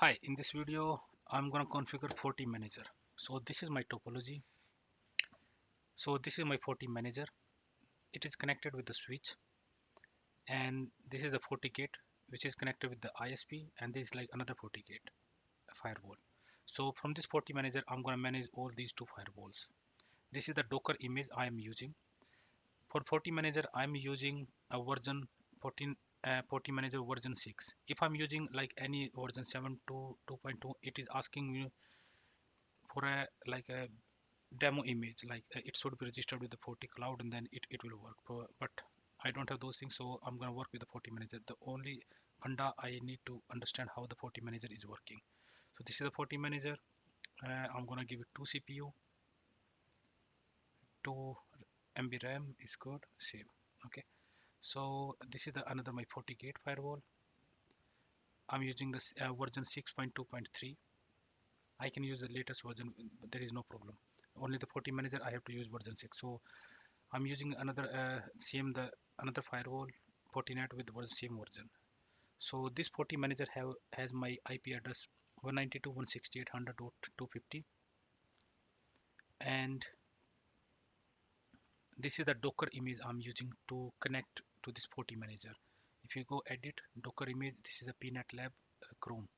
Hi, in this video, I'm going to configure Forti manager. So this is my topology. So this is my Forti manager. It is connected with the switch, and this is a FortiGate which is connected with the ISP, and this is like another FortiGate firewall. So from this Forti manager, I'm going to manage all these two firewalls. This is the Docker image I am using. For Forti manager, I'm using a version 14 Forti manager version 6. If I'm using like any version 7 to 2.2, it is asking me for a like a demo image, like it should be registered with the Forti cloud, and then it will work. But I don't have those things, so I'm going to work with the Forti manager. The only funda I need to understand how the Forti manager is working. So this is the Forti manager. I'm going to give it 2 CPU, 2 MB RAM is good, save. Okay, so this is the another my FortiGate firewall. I'm using this version 6.2.3. I can use the latest version, but there is no problem. Only the Forti manager I have to use version 6. So I'm using another another firewall Fortinet with the same version. So this Forti manager has my IP address 192.168.100.250, and this is the Docker image I'm using to connect to this Forti manager. If you go edit Docker image, this is a Pnet-lab Chrome.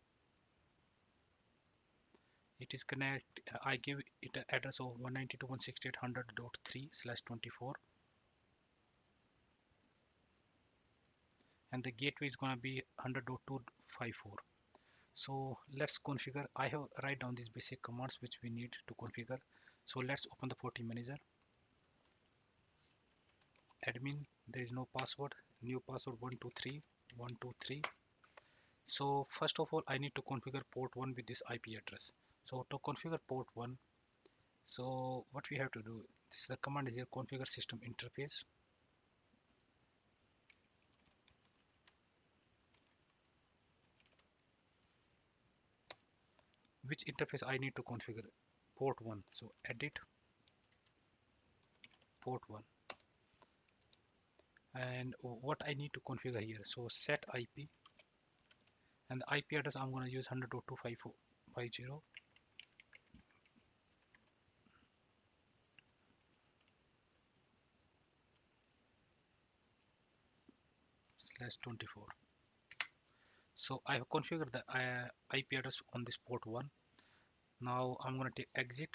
It is connect. I give it an address of 192.168.100.3/24, and the gateway is gonna be 100.254. So let's configure. I have write down these basic commands which we need to configure. So let's open the Forti manager. Admin, there is no password. New password 123 123. So first of all, I need to configure port 1 with this IP address. So to configure port 1, so what we have to do, this is the command is here, configure system interface. Which interface I need to configure? Port 1. So edit port 1. And what I need to configure here, so set IP, and the IP address I'm going to use 100.254.50 slash 24. So I have configured the IP address on this port 1. Now I'm going to take exit,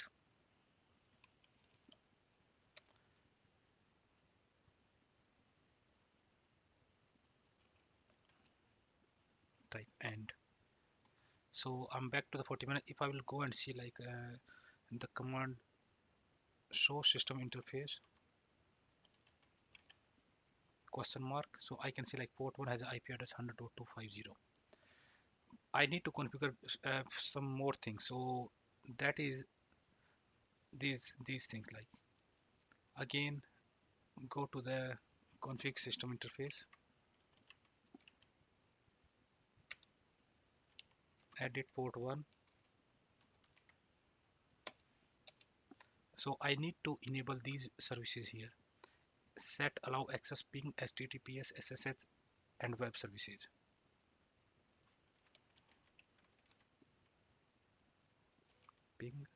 type end. So I'm back to the 40 minutes. If I will go and see like the command show system interface question mark, so I can see like port 1 has an IP address 100.250. I need to configure some more things. So that is these things, like again go to the config system interface, edit port 1. So I need to enable these services here. Set allow access ping HTTPS SSH and web services. Ping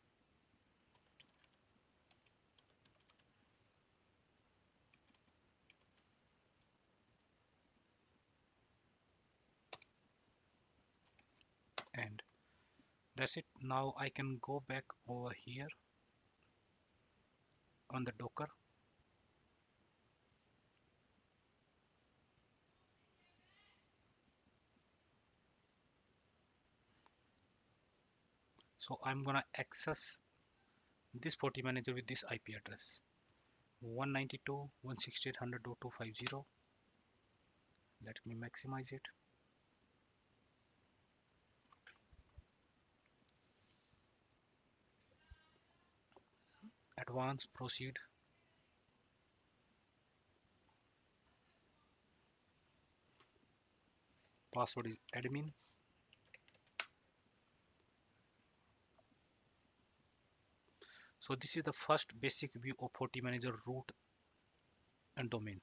and that's it. Now I can go back over here on the Docker. So I'm gonna access this Forti manager with this IP address 192.168.100.250. Let me maximize it. Advanced, proceed. Password is admin. So this is the first basic view of Forti manager root and domain.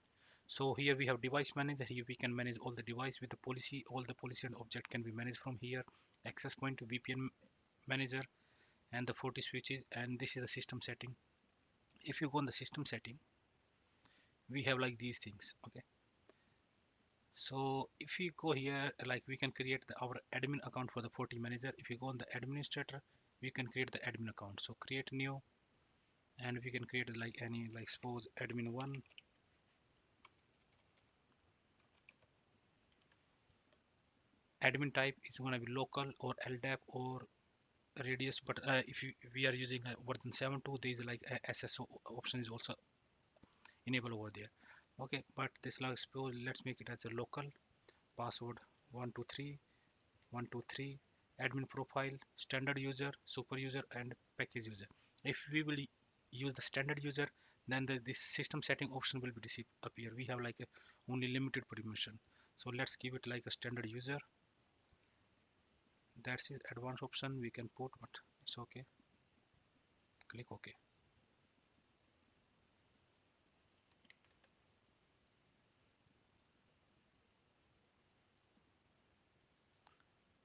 So here we have device manager. Here we can manage all the device with the policy. All the policy and object can be managed from here. Access point to VPN manager and the 40 switches, and this is the system setting. If you go on the system setting, we have like these things. Okay, so if we go here, like we can create our admin account for the Forti manager. If you go on the administrator, we can create the admin account. So create new, and we can create like any, like suppose admin1. Admin type is going to be local or LDAP or radius, but if we are using version 7.2, there is like a SSO option is also enabled over there. Okay, but this, like suppose let's make it as a local password 123 123, admin profile, standard user, super user, and package user. If we will use the standard user, then this system setting option will be appear. We have like a only limited permission. So let's give it like a standard user. That's the advanced option we can put, but it's okay. Click OK.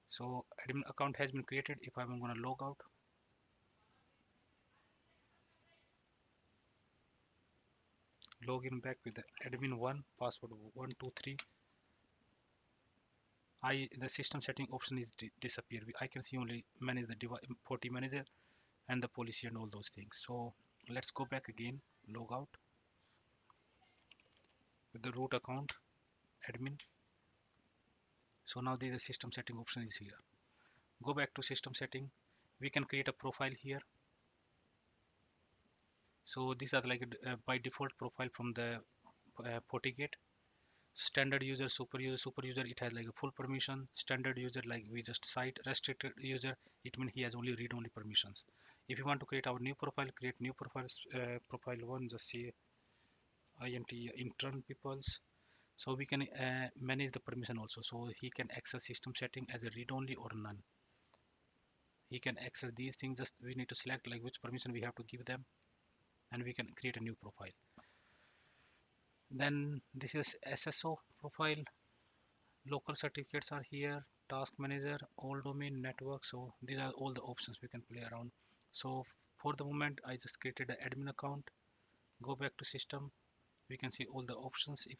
So admin account has been created. If I'm going to log out, log in back with the admin1 password 123. The system setting option is disappear. I can see only manage the device, Forti manager, and the policy and all those things. So let's go back again, log out with the root account admin. So now the system setting option is here. Go back to system setting. We can create a profile here. So these are like by default profile from the FortiGate. Standard user, super user, it has like a full permission. Standard user, like we just cite. Restricted user, it means he has only read only permissions. If you want to create our new profile, create new profiles, profile one, just say int intern peoples. So we can manage the permission also. So he can access system setting as a read only or none. He can access these things. Just we need to select like which permission we have to give them, and we can create a new profile. Then this is SSO profile. Local certificates are here. Task manager, all domain, network. So these are all the options we can play around. So for the moment, I just created an admin account. Go back to system. We can see all the options. If